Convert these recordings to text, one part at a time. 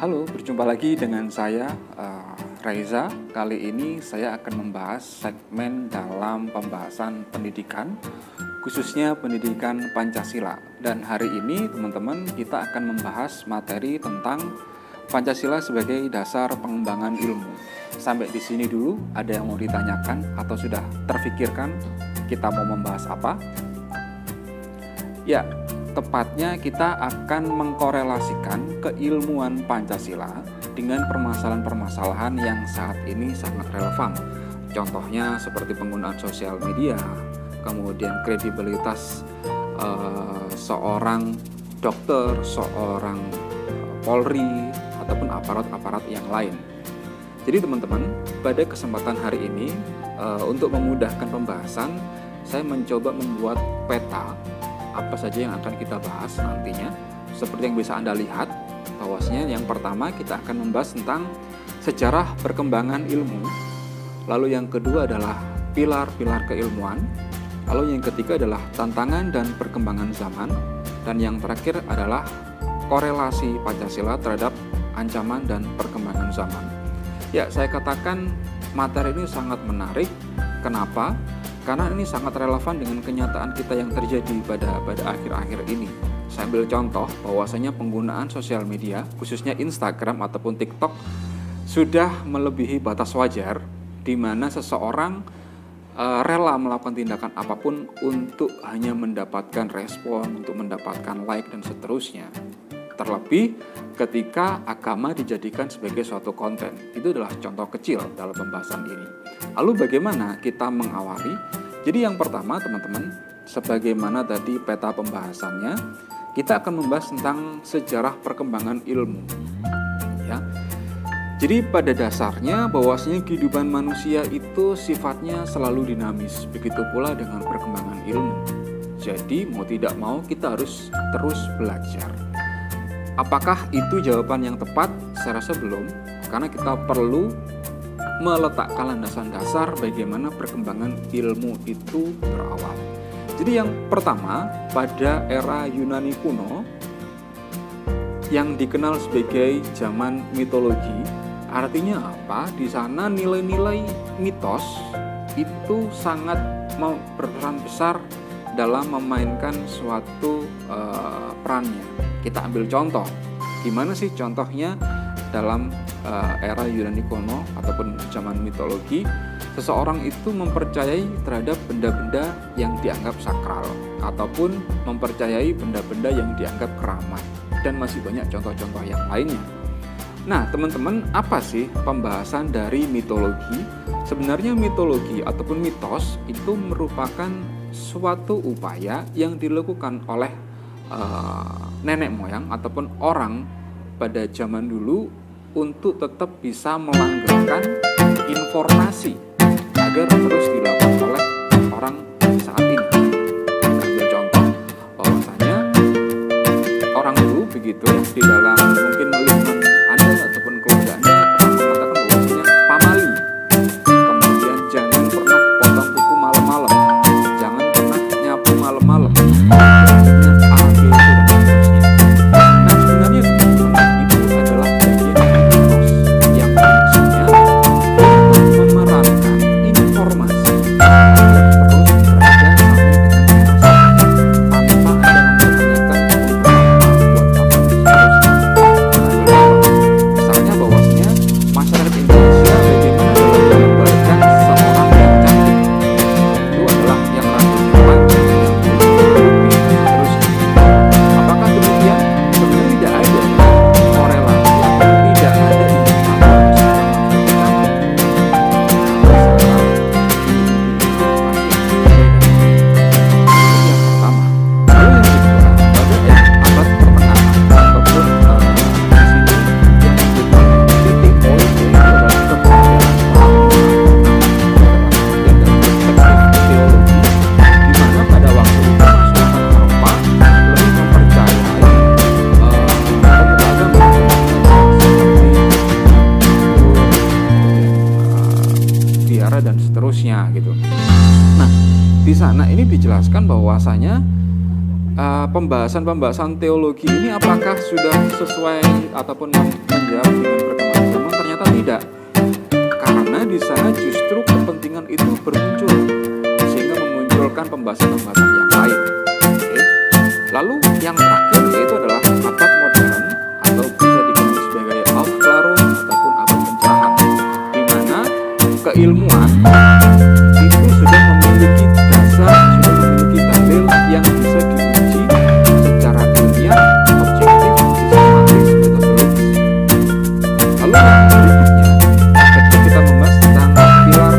Halo, berjumpa lagi dengan saya Raiza. Kali ini saya akan membahas segmen dalam pembahasan pendidikan, khususnya pendidikan Pancasila. Dan hari ini teman-teman kita akan membahas materi tentang Pancasila sebagai dasar pengembangan ilmu. Sampai di sini dulu, ada yang mau ditanyakan atau sudah terfikirkan kita mau membahas apa? Ya, tepatnya kita akan mengkorelasikan keilmuan Pancasila dengan permasalahan-permasalahan yang saat ini sangat relevan. Contohnya seperti penggunaan sosial media, kemudian kredibilitas seorang dokter, seorang Polri, ataupun aparat-aparat yang lain. Jadi teman-teman, pada kesempatan hari ini untuk memudahkan pembahasan, saya mencoba membuat peta apa saja yang akan kita bahas nantinya. Seperti yang bisa Anda lihat, bahwasanya yang pertama kita akan membahas tentang sejarah perkembangan ilmu. Lalu yang kedua adalah pilar-pilar keilmuan. Lalu yang ketiga adalah tantangan dan perkembangan zaman. Dan yang terakhir adalah korelasi Pancasila terhadap ancaman dan perkembangan zaman. Ya, saya katakan materi ini sangat menarik. Kenapa? Karena ini sangat relevan dengan kenyataan kita yang terjadi pada akhir-akhir ini. Saya ambil contoh bahwasanya penggunaan sosial media, khususnya Instagram ataupun TikTok, sudah melebihi batas wajar, di mana seseorang rela melakukan tindakan apapun untuk hanya mendapatkan respon, untuk mendapatkan like dan seterusnya. Terlebih ketika agama dijadikan sebagai suatu konten. Itu adalah contoh kecil dalam pembahasan ini. Lalu bagaimana kita mengawali? Jadi yang pertama teman-teman, sebagaimana tadi peta pembahasannya, kita akan membahas tentang sejarah perkembangan ilmu. Ya. Jadi pada dasarnya bahwasanya kehidupan manusia itu sifatnya selalu dinamis. Begitu pula dengan perkembangan ilmu. Jadi mau tidak mau kita harus terus belajar. Apakah itu jawaban yang tepat? Saya rasa belum, karena kita perlu meletakkan landasan dasar bagaimana perkembangan ilmu itu berawal. Jadi yang pertama, pada era Yunani kuno yang dikenal sebagai zaman mitologi, artinya apa? Di sana nilai-nilai mitos itu sangat berperan besar dalam memainkan suatu perannya. Kita ambil contoh, gimana sih contohnya dalam era Yunani kuno ataupun zaman mitologi, seseorang itu mempercayai terhadap benda-benda yang dianggap sakral ataupun mempercayai benda-benda yang dianggap keramat, dan masih banyak contoh-contoh yang lainnya. Nah teman-teman, apa sih pembahasan dari mitologi? Sebenarnya mitologi ataupun mitos itu merupakan suatu upaya yang dilakukan oleh nenek moyang ataupun orang pada zaman dulu untuk tetap bisa melanggengkan informasi agar terus dilakukan oleh orang saat ini. Ambil contoh bahwasanya orang dulu begitu di dalam mungkin lingkungan Anda ataupun keluarga Anda pernah mengatakan bahwasanya pamali, kemudian jangan pernah potong kuku malam-malam, jangan pernah nyapu malam-malam. Di sana ini dijelaskan bahwasanya pembahasan teologi ini apakah sudah sesuai ataupun menjawab dengan perkembangan zaman? Ternyata tidak, karena di sana justru kepentingan itu bermuncul sehingga memunculkan pembahasan-pembahasan yang lain. Oke. Lalu yang terakhir yaitu adalah abad modern atau bisa dikenal sebagai Aufklärung ataupun abad pencerahan, di mana keilmuan itu sudah memiliki dasar, sudah memiliki dalil yang bisa diuji secara ilmiah, objektif, sistematis, metodologis. Lalu yang berikutnya, ketika kita membahas tentang pilar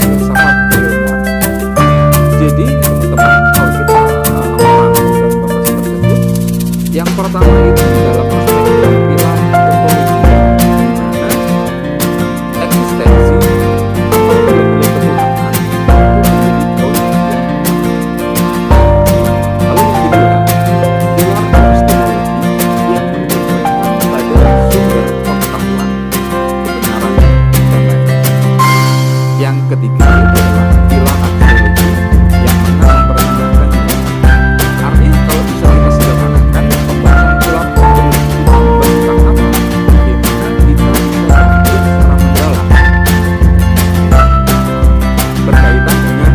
filsafat keilmuan. Jadi teman-teman, kalau kita dalam pembahasan tersebut, yang pertama itu dalam perspektif pilar ontologi, di mana eksistensi atau nilai-nilai ketuhanan itu menjadi poin yang lalu yang kedua, pilar epistemologi yang menunjukkan pada sumber pengetahuan, kebenaran, dan lain-lain. Yang ketiga itu adalah pilar aksiologi yang mana mempertimbangkan nilai. Artinya kalau bisa kita sederhanakan, pembahasan pilar ontologi itu tentang apa? Bagaimana kita bisa berpikir secara mendalam berkaitan dengan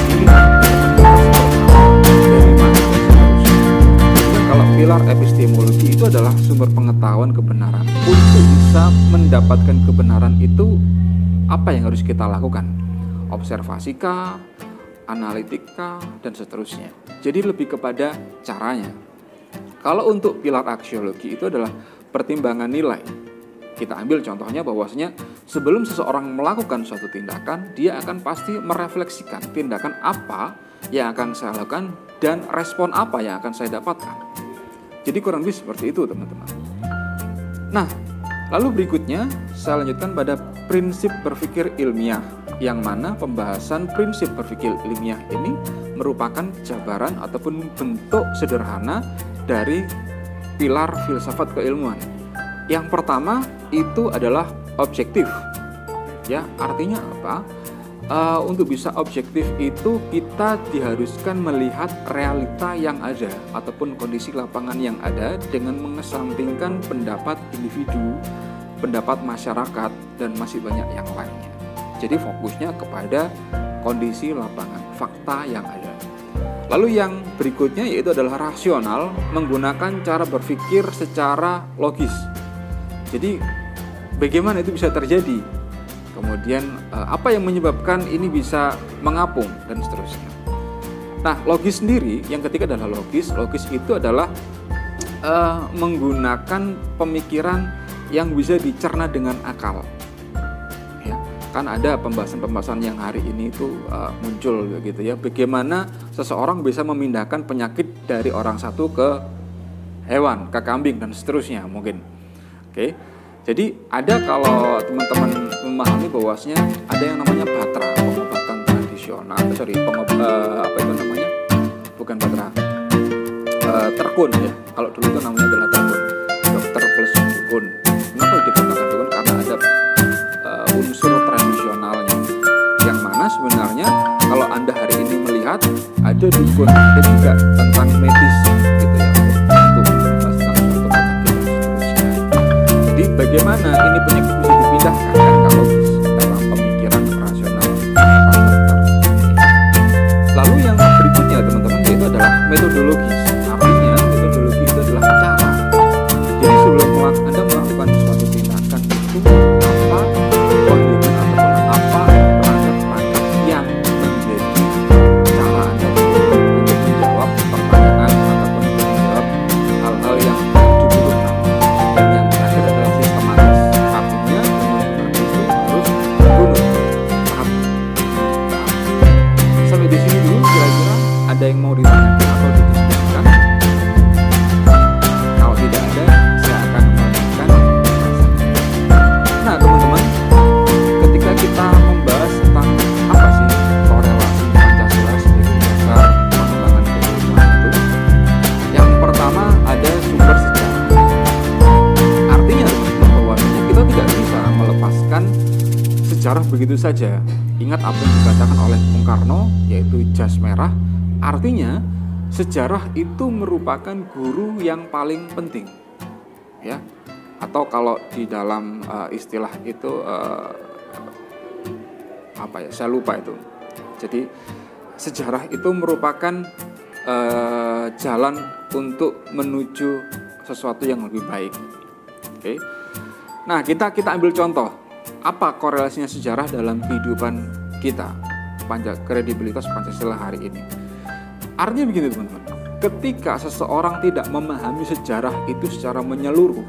pilihan dari mana dan seterusnya. Dan kalau pilar epistemologi itu adalah sumber pengetahuan kebenaran. Untuk bisa mendapatkan kebenaran itu apa yang harus kita lakukan? Observasikah, analitika, dan seterusnya. Jadi lebih kepada caranya. Kalau untuk pilar aksiologi itu adalah pertimbangan nilai. Kita ambil contohnya bahwasanya sebelum seseorang melakukan suatu tindakan, dia akan pasti merefleksikan tindakan apa yang akan saya lakukan dan respon apa yang akan saya dapatkan. Jadi kurang lebih seperti itu teman-teman. Nah, lalu berikutnya saya lanjutkan pada prinsip berpikir ilmiah, yang mana pembahasan prinsip berpikir ilmiah ini merupakan jabaran ataupun bentuk sederhana dari pilar filsafat keilmuan. Yang pertama itu adalah objektif. Ya, artinya apa? Untuk bisa objektif itu kita diharuskan melihat realita yang ada ataupun kondisi lapangan yang ada dengan mengesampingkan pendapat individu, pendapat masyarakat, dan masih banyak yang lainnya. Jadi fokusnya kepada kondisi lapangan, fakta yang ada. Lalu yang berikutnya yaitu adalah rasional, menggunakan cara berpikir secara logis. Jadi bagaimana itu bisa terjadi? Kemudian apa yang menyebabkan ini bisa mengapung dan seterusnya. Nah, logis sendiri yang ketiga adalah logis. Logis itu adalah menggunakan pemikiran yang bisa dicerna dengan akal. Ya, kan ada pembahasan-pembahasan yang hari ini itu muncul gitu ya. Bagaimana seseorang bisa memindahkan penyakit dari orang satu ke hewan, ke kambing dan seterusnya mungkin. Oke. Jadi ada kalau teman-teman memahami bahwasanya ada yang namanya batra, pengobatan tradisional, apa itu namanya? Bukan batra, terkun ya. Kalau dulu itu namanya adalah terkun, dokter plus dukun. Kenapa dikatakan dukun? Karena ada unsur tradisionalnya, yang mana sebenarnya kalau Anda hari ini melihat ada dukun, ada juga tentang medis gitu ya, untuk membahas tentang suatu penyakit dan seterusnya. Jadi bagaimana ini penyakit bisa dipindahkan kan kalau dalam pemikiran rasional dokter. Lalu yang berikutnya teman-teman yaitu adalah metodologis. Artinya metodologi itu adalah cara. Jadi sebelum Anda melakukan suatu tindakan itu apa kondimen ataupun apa perangkat-perangkat yang menjadi cara Anda untuk menjawab pertanyaan ataupun menjawab hal-hal yang dibutuhkan. Dan yang terakhir adalah sistematis. Artinya itu harus runut, paham. Nah, sampai di sini dulu kira-kira ada yang mau ditanyakan atau didiskusikan? Kalau tidak ada, saya akan melanjutkan pembahasan. Nah teman-teman, ketika kita membahas tentang apa sih korelasi Pancasila sebagai dasar pengembangan keilmuan itu, yang pertama ada sumber sejarah. Artinya teman-teman bahwasanya kita tidak bisa melepaskan sejarah begitu saja. Ingat apa yang dikatakan oleh Bung Karno, yaitu jas merah. Artinya sejarah itu merupakan guru yang paling penting, ya. Atau kalau di dalam istilah itu saya lupa itu. Jadi sejarah itu merupakan jalan untuk menuju sesuatu yang lebih baik. Oke. Nah, kita ambil contoh. Apa korelasinya sejarah dalam kehidupan kita? Kredibilitas Pancasila hari ini. Artinya begini teman-teman. Ketika seseorang tidak memahami sejarah itu secara menyeluruh,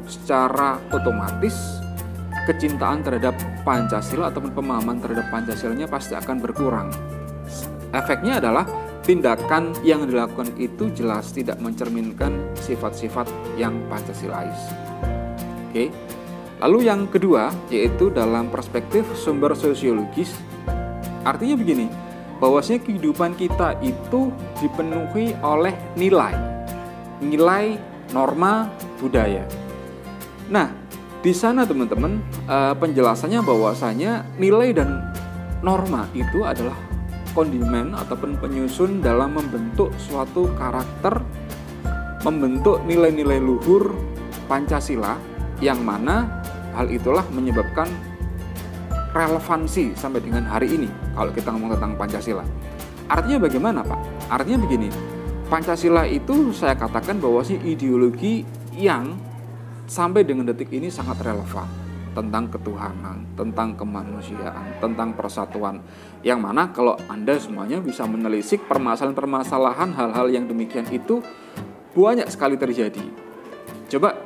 secara otomatis kecintaan terhadap Pancasila ataupun pemahaman terhadap Pancasilanya pasti akan berkurang. Efeknya adalah tindakan yang dilakukan itu jelas tidak mencerminkan sifat-sifat yang Pancasilais. Oke. Lalu yang kedua yaitu dalam perspektif sumber sosiologis. Artinya begini, bahwasanya kehidupan kita itu dipenuhi oleh nilai, norma, budaya. Nah, di sana teman-teman penjelasannya bahwasanya nilai dan norma itu adalah kondimen ataupun penyusun dalam membentuk suatu karakter, membentuk nilai-nilai luhur Pancasila, yang mana hal itulah menyebabkan relevansi sampai dengan hari ini kalau kita ngomong tentang Pancasila. Artinya bagaimana, Pak? Artinya begini, Pancasila itu saya katakan bahwasanya ideologi yang sampai dengan detik ini sangat relevan tentang ketuhanan, tentang kemanusiaan, tentang persatuan. Yang mana kalau Anda semuanya bisa menelisik permasalahan-permasalahan hal-hal yang demikian itu banyak sekali terjadi. Coba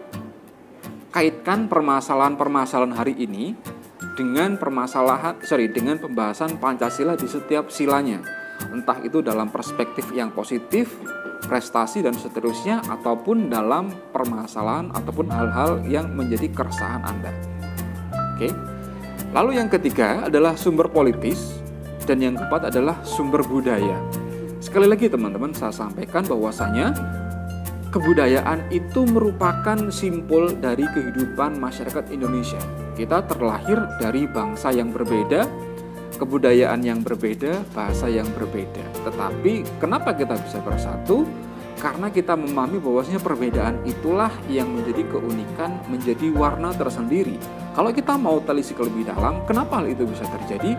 kaitkan permasalahan-permasalahan hari ini dengan dengan pembahasan Pancasila di setiap silanya. Entah itu dalam perspektif yang positif, prestasi dan seterusnya, ataupun dalam permasalahan ataupun hal-hal yang menjadi keresahan Anda. Oke. Lalu yang ketiga adalah sumber politis dan yang keempat adalah sumber budaya. Sekali lagi teman-teman saya sampaikan bahwasanya kebudayaan itu merupakan simpul dari kehidupan masyarakat Indonesia. Kita terlahir dari bangsa yang berbeda, kebudayaan yang berbeda, bahasa yang berbeda. Tetapi kenapa kita bisa bersatu? Karena kita memahami bahwasanya perbedaan itulah yang menjadi keunikan, menjadi warna tersendiri. Kalau kita mau telisik lebih dalam, kenapa hal itu bisa terjadi?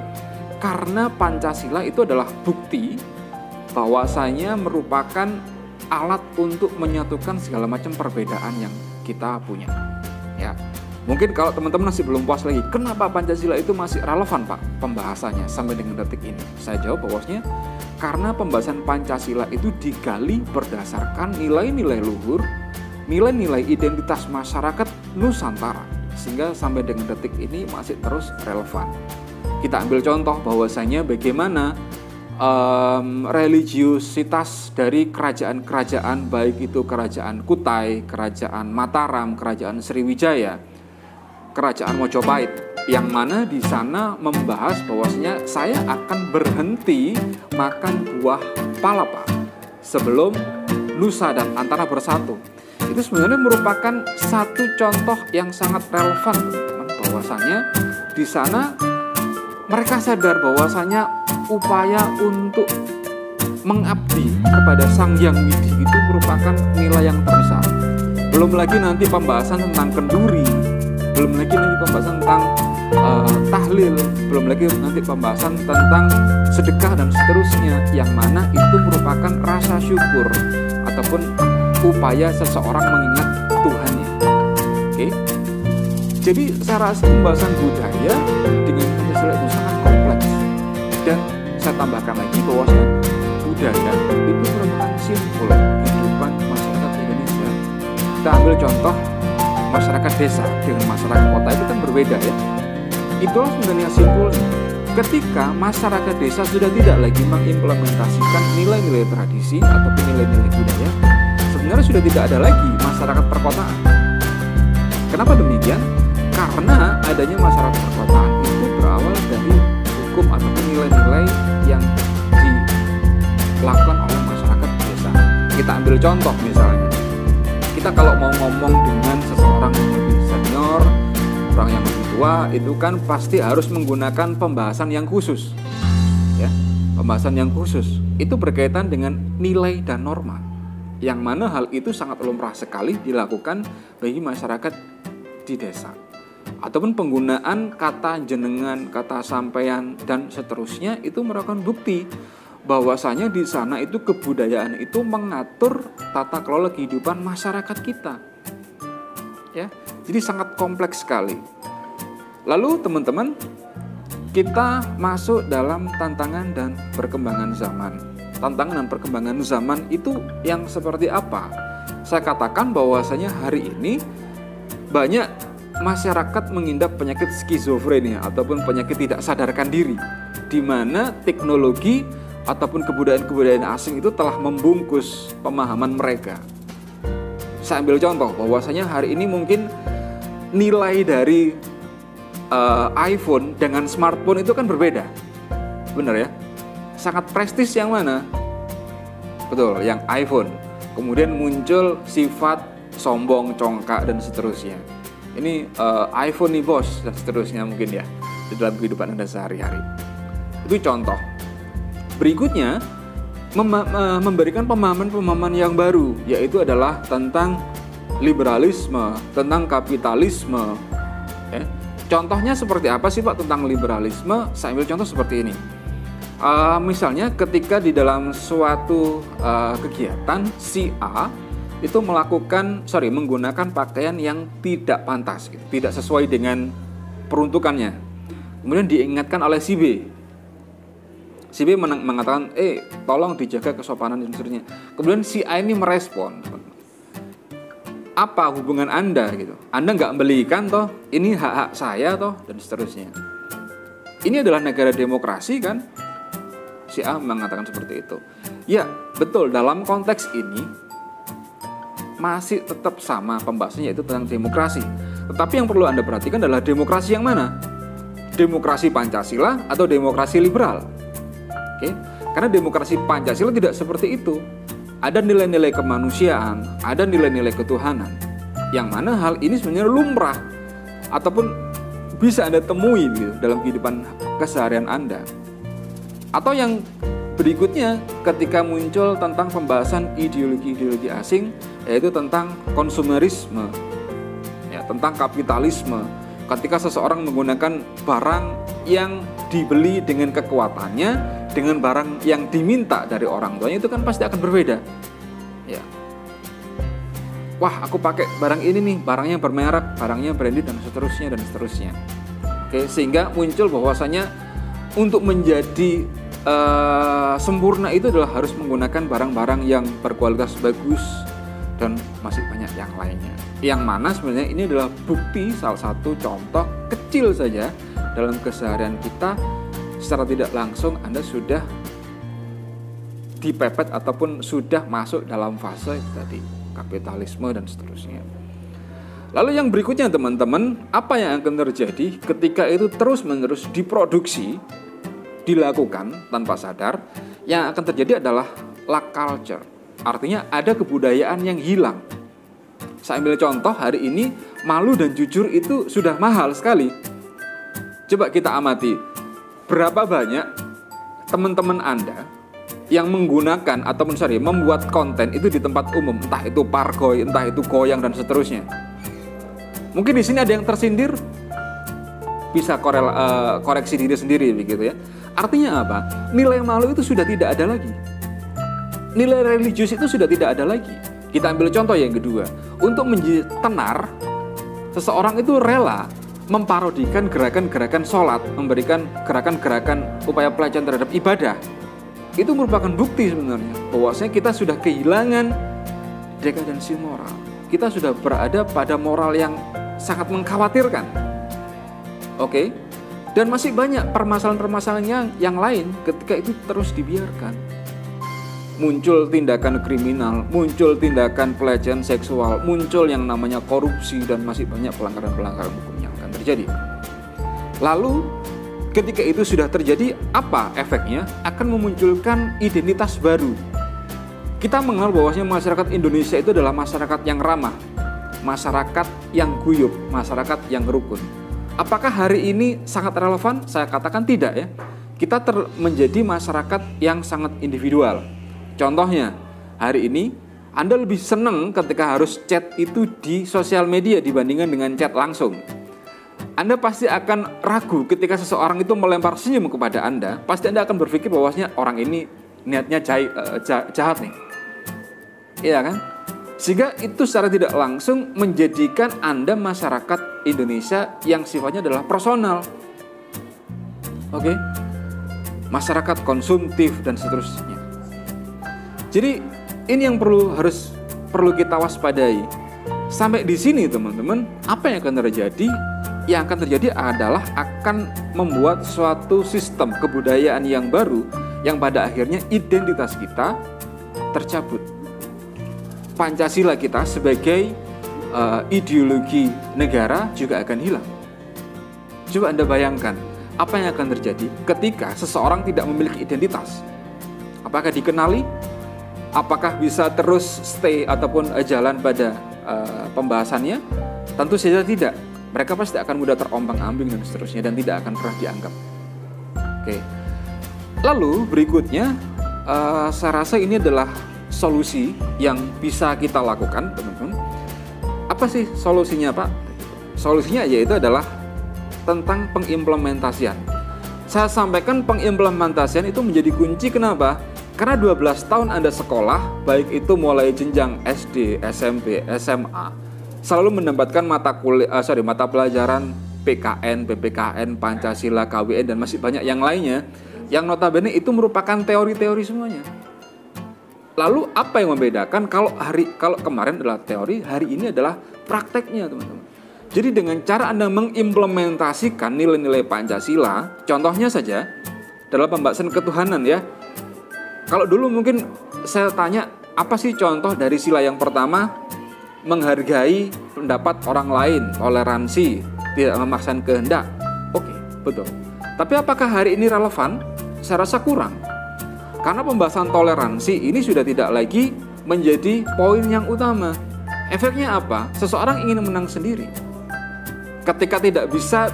Karena Pancasila itu adalah bukti bahwasanya merupakan alat untuk menyatukan segala macam perbedaan yang kita punya. Ya. Mungkin kalau teman-teman masih belum puas lagi, kenapa Pancasila itu masih relevan, Pak, pembahasannya sampai dengan detik ini? Saya jawab bahwasanya karena pembahasan Pancasila itu digali berdasarkan nilai-nilai luhur, nilai-nilai identitas masyarakat Nusantara, sehingga sampai dengan detik ini masih terus relevan. Kita ambil contoh bahwasanya bagaimana religiusitas dari kerajaan-kerajaan, baik itu kerajaan Kutai, kerajaan Mataram, kerajaan Sriwijaya, kerajaan Mojopahit, yang mana di sana membahas bahwasanya saya akan berhenti makan buah palapa sebelum Nusa dan Antara bersatu. Itu sebenarnya merupakan satu contoh yang sangat relevan, teman-teman, bahwasanya di sana mereka sadar bahwasanya upaya untuk mengabdi kepada Sang Hyang Widi itu merupakan nilai yang terbesar. Belum lagi nanti pembahasan tentang kenduri, belum lagi nanti pembahasan tentang tahlil, belum lagi nanti pembahasan tentang sedekah dan seterusnya, yang mana itu merupakan rasa syukur ataupun upaya seseorang mengingat Tuhannya. Oke. Jadi saya rasa pembahasan budaya dengan Pancasila itu sangat kompleks. Dan saya tambahkan lagi bahwasanya budaya itu merupakan simpul kehidupan masyarakat Indonesia. Kita ambil contoh masyarakat desa dengan masyarakat kota itu kan berbeda, ya. Itulah sebenarnya simpulnya. Ketika masyarakat desa sudah tidak lagi mengimplementasikan nilai-nilai tradisi ataupun nilai-nilai budaya, sebenarnya sudah tidak ada lagi masyarakat perkotaan. Kenapa demikian? Karena adanya masyarakat perkotaan itu berawal dari hukum ataupun nilai-nilai yang dilakukan oleh masyarakat desa. Kita ambil contoh misalnya, kita kalau mau ngomong dengan seseorang yang lebih senior, orang yang lebih tua, itu kan pasti harus menggunakan pembahasan yang khusus, ya, pembahasan yang khusus. itu berkaitan dengan nilai dan norma, yang mana hal itu sangat lumrah sekali dilakukan bagi masyarakat di desa. Ataupun penggunaan kata jenengan, kata sampean, dan seterusnya itu merupakan bukti bahwasanya di sana itu kebudayaan itu mengatur tata kelola kehidupan masyarakat kita. Ya, jadi sangat kompleks sekali. Lalu teman-teman, kita masuk dalam tantangan dan perkembangan zaman. Tantangan dan perkembangan zaman itu yang seperti apa? Saya katakan bahwasanya hari ini banyak masyarakat mengidap penyakit skizofrenia ataupun penyakit tidak sadarkan diri, di mana teknologi ataupun kebudayaan-kebudayaan asing itu telah membungkus pemahaman mereka. Saya ambil contoh bahwasanya hari ini mungkin nilai dari iPhone dengan smartphone itu kan berbeda, benar ya? Sangat prestis yang mana? Betul, yang iPhone. Kemudian muncul sifat sombong, congkak, dan seterusnya. Ini iPhone nih bos, dan seterusnya mungkin ya, di dalam kehidupan Anda sehari-hari. Itu contoh. Berikutnya, memberikan pemahaman-pemahaman yang baru, yaitu adalah tentang liberalisme, tentang kapitalisme. Ya. Contohnya seperti apa sih Pak tentang liberalisme? Saya ambil contoh seperti ini. Misalnya ketika di dalam suatu kegiatan si A itu menggunakan pakaian yang tidak pantas, gitu, tidak sesuai dengan peruntukannya. Kemudian diingatkan oleh si B. Si B mengatakan, tolong dijaga kesopanan dan seterusnya. Kemudian si A ini merespon, apa hubungan Anda gitu? Anda nggak belikan toh? Ini hak-hak saya toh? Dan seterusnya. Ini adalah negara demokrasi kan? Si A mengatakan seperti itu. Ya, betul, dalam konteks ini masih tetap sama pembahasannya, yaitu tentang demokrasi. Tetapi yang perlu Anda perhatikan adalah demokrasi yang mana? Demokrasi Pancasila atau demokrasi liberal? Oke? Karena demokrasi Pancasila tidak seperti itu. Ada nilai-nilai kemanusiaan, ada nilai-nilai ketuhanan, yang mana hal ini sebenarnya lumrah ataupun bisa Anda temui gitu, dalam kehidupan keseharian Anda. Atau yang berikutnya, ketika muncul tentang pembahasan ideologi-ideologi asing, yaitu tentang konsumerisme, ya, tentang kapitalisme. Ketika seseorang menggunakan barang yang dibeli dengan kekuatannya, dengan barang yang diminta dari orang tuanya, itu kan pasti akan berbeda. Ya. Wah, aku pakai barang ini nih, barangnya bermerek, barangnya branded, dan seterusnya dan seterusnya. Oke, sehingga muncul bahwasanya untuk menjadi sempurna itu adalah harus menggunakan barang-barang yang berkualitas bagus dan masih banyak yang lainnya. Yang mana sebenarnya ini adalah bukti, salah satu contoh kecil saja dalam keseharian kita, secara tidak langsung Anda sudah dipepet ataupun sudah masuk dalam fase tadi kapitalisme dan seterusnya. Lalu yang berikutnya teman-teman, apa yang akan terjadi ketika itu terus-menerus diproduksi, dilakukan tanpa sadar? Yang akan terjadi adalah lack culture. Artinya ada kebudayaan yang hilang. Saya ambil contoh, hari ini malu dan jujur itu sudah mahal sekali. Coba kita amati, berapa banyak teman-teman Anda yang menggunakan ataupun membuat konten itu di tempat umum, entah itu pargoy, entah itu goyang dan seterusnya. Mungkin di sini ada yang tersindir, bisa koreksi diri sendiri begitu ya. Artinya apa? Nilai malu itu sudah tidak ada lagi. Nilai religius itu sudah tidak ada lagi. Kita ambil contoh yang kedua. Untuk menjadi tenar, seseorang itu rela memparodikan gerakan-gerakan sholat, memberikan gerakan-gerakan upaya pelecehan terhadap ibadah. Itu merupakan bukti sebenarnya bahwasanya kita sudah kehilangan dekadensi moral. Kita sudah berada pada moral yang sangat mengkhawatirkan. Oke? Dan masih banyak permasalahan-permasalahan yang lain ketika itu terus dibiarkan. Muncul tindakan kriminal, muncul tindakan pelecehan seksual, muncul yang namanya korupsi, dan masih banyak pelanggaran-pelanggaran hukum yang akan terjadi. Lalu ketika itu sudah terjadi, apa efeknya? Akan memunculkan identitas baru. Kita mengenal bahwasanya masyarakat Indonesia itu adalah masyarakat yang ramah, masyarakat yang guyup, masyarakat yang rukun. Apakah hari ini sangat relevan? Saya katakan tidak ya. kita menjadi masyarakat yang sangat individual. Contohnya, hari ini Anda lebih senang ketika harus chat itu di sosial media dibandingkan dengan chat langsung. Anda pasti akan ragu ketika seseorang itu melempar senyum kepada Anda. Pasti Anda akan berpikir bahwasanya orang ini niatnya jahat nih. Iya kan? Sehingga itu secara tidak langsung menjadikan Anda masyarakat Indonesia yang sifatnya adalah personal. Oke? Masyarakat konsumtif dan seterusnya. Jadi ini yang perlu kita waspadai. Sampai di sini teman-teman, apa yang akan terjadi? Yang akan terjadi adalah akan membuat suatu sistem kebudayaan yang baru yang pada akhirnya identitas kita tercabut. Pancasila kita sebagai ideologi negara juga akan hilang. Coba Anda bayangkan apa yang akan terjadi ketika seseorang tidak memiliki identitas. Apakah dikenali? Apakah bisa terus stay ataupun jalan pada pembahasannya? Tentu saja tidak. Mereka pasti akan mudah terombang-ambing dan seterusnya dan tidak akan pernah dianggap. Oke. Lalu berikutnya, saya rasa ini adalah solusi yang bisa kita lakukan, teman-teman. Apa sih solusinya, Pak? Solusinya yaitu adalah tentang pengimplementasian. Saya sampaikan pengimplementasian itu menjadi kunci. Kenapa? Karena 12 tahun Anda sekolah, baik itu mulai jenjang SD, SMP, SMA, selalu mendapatkan mata pelajaran PKN, PPKN, Pancasila, KWN, dan masih banyak yang lainnya, yang notabene itu merupakan teori-teori semuanya. Lalu apa yang membedakan kalau kemarin adalah teori, hari ini adalah prakteknya, teman-teman. Jadi dengan cara Anda mengimplementasikan nilai-nilai Pancasila, contohnya saja dalam pembahasan ketuhanan ya. Kalau dulu mungkin saya tanya, apa sih contoh dari sila yang pertama? Menghargai pendapat orang lain, toleransi, tidak memaksakan kehendak. Oke, betul. Tapi apakah hari ini relevan? Saya rasa kurang. Karena pembahasan toleransi ini sudah tidak lagi menjadi poin yang utama. Efeknya apa? Seseorang ingin menang sendiri. Ketika tidak bisa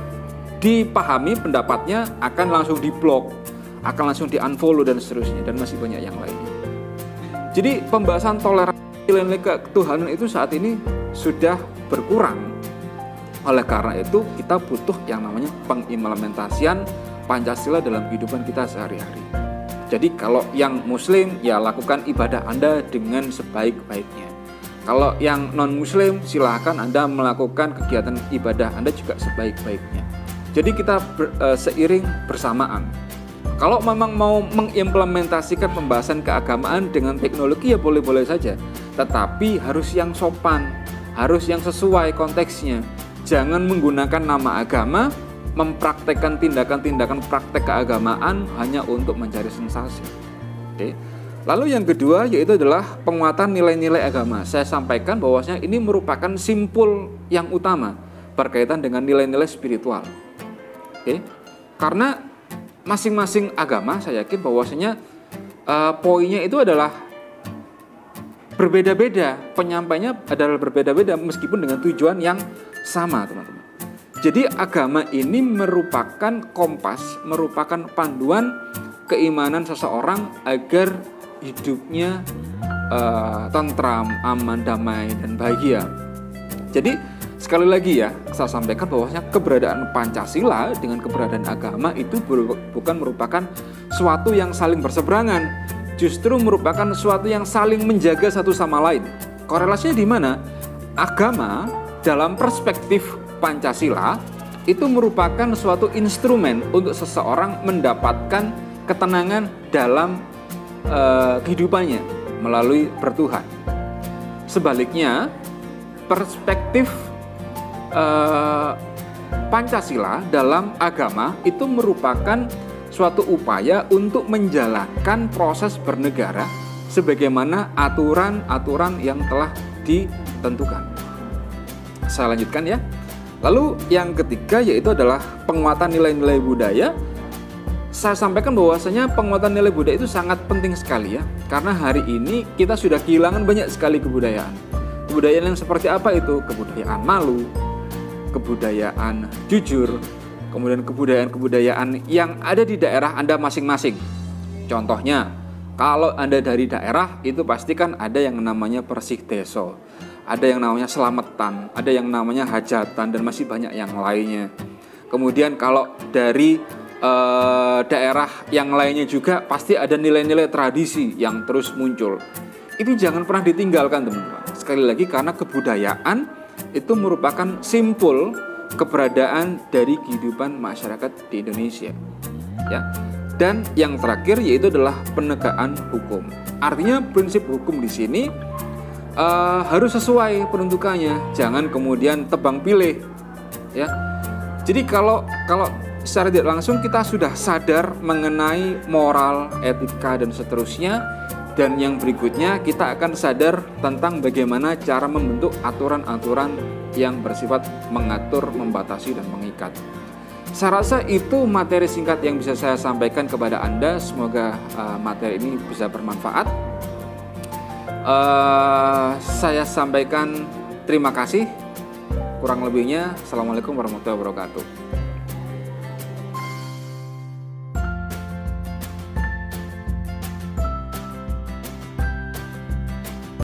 dipahami pendapatnya, akan langsung diblok, akan langsung di-unfollow dan seterusnya, dan masih banyak yang lainnya. Jadi pembahasan toleransi nilai ketuhanan itu saat ini sudah berkurang. Oleh karena itu kita butuh yang namanya pengimplementasian Pancasila dalam kehidupan kita sehari-hari. Jadi kalau yang Muslim ya lakukan ibadah Anda dengan sebaik-baiknya. Kalau yang non-Muslim silahkan Anda melakukan kegiatan ibadah Anda juga sebaik-baiknya. Jadi kita seiring bersamaan. Kalau memang mau mengimplementasikan pembahasan keagamaan dengan teknologi ya boleh-boleh saja. Tetapi harus yang sopan, harus yang sesuai konteksnya. Jangan menggunakan nama agama, mempraktekkan tindakan-tindakan praktek keagamaan hanya untuk mencari sensasi. Oke. Lalu yang kedua yaitu adalah penguatan nilai-nilai agama. Saya sampaikan bahwasanya ini merupakan simpul yang utama berkaitan dengan nilai-nilai spiritual. Oke. Karena masing-masing agama saya yakin bahwasanya poinnya itu adalah berbeda-beda, penyampainya adalah berbeda-beda meskipun dengan tujuan yang sama, teman-teman. Jadi agama ini merupakan kompas, merupakan panduan keimanan seseorang agar hidupnya tentram, aman, damai, dan bahagia. Jadi sekali lagi ya, saya sampaikan bahwasanya keberadaan Pancasila dengan keberadaan agama itu bukan merupakan suatu yang saling berseberangan, justru merupakan suatu yang saling menjaga satu sama lain. Korelasinya di mana? Agama dalam perspektif Pancasila itu merupakan suatu instrumen untuk seseorang mendapatkan ketenangan dalam kehidupannya melalui bertuhan. Sebaliknya, perspektif Pancasila dalam agama itu merupakan suatu upaya untuk menjalankan proses bernegara sebagaimana aturan-aturan yang telah ditentukan. Saya lanjutkan ya. Lalu yang ketiga yaitu adalah penguatan nilai-nilai budaya. Saya sampaikan bahwasanya penguatan nilai budaya itu sangat penting sekali ya. Karena hari ini kita sudah kehilangan banyak sekali kebudayaan. Kebudayaan yang seperti apa itu? Kebudayaan malu, kebudayaan jujur, kemudian kebudayaan-kebudayaan yang ada di daerah Anda masing-masing. Contohnya, kalau Anda dari daerah, itu pasti kan ada yang namanya persik deso, ada yang namanya selamatan, ada yang namanya hajatan, dan masih banyak yang lainnya. Kemudian kalau dari daerah yang lainnya juga pasti ada nilai-nilai tradisi yang terus muncul. Itu jangan pernah ditinggalkan, teman-teman. Sekali lagi, karena kebudayaan itu merupakan simpul keberadaan dari kehidupan masyarakat di Indonesia. Ya. Dan yang terakhir yaitu adalah penegakan hukum. Artinya prinsip hukum di sini harus sesuai peruntukannya, jangan kemudian tebang pilih. Ya. Jadi kalau secara tidak langsung kita sudah sadar mengenai moral, etika, dan seterusnya. Dan yang berikutnya kita akan sadar tentang bagaimana cara membentuk aturan-aturan yang bersifat mengatur, membatasi, dan mengikat. Saya rasa itu materi singkat yang bisa saya sampaikan kepada Anda. Semoga materi ini bisa bermanfaat. Saya sampaikan terima kasih. Kurang lebihnya, Assalamualaikum warahmatullahi wabarakatuh.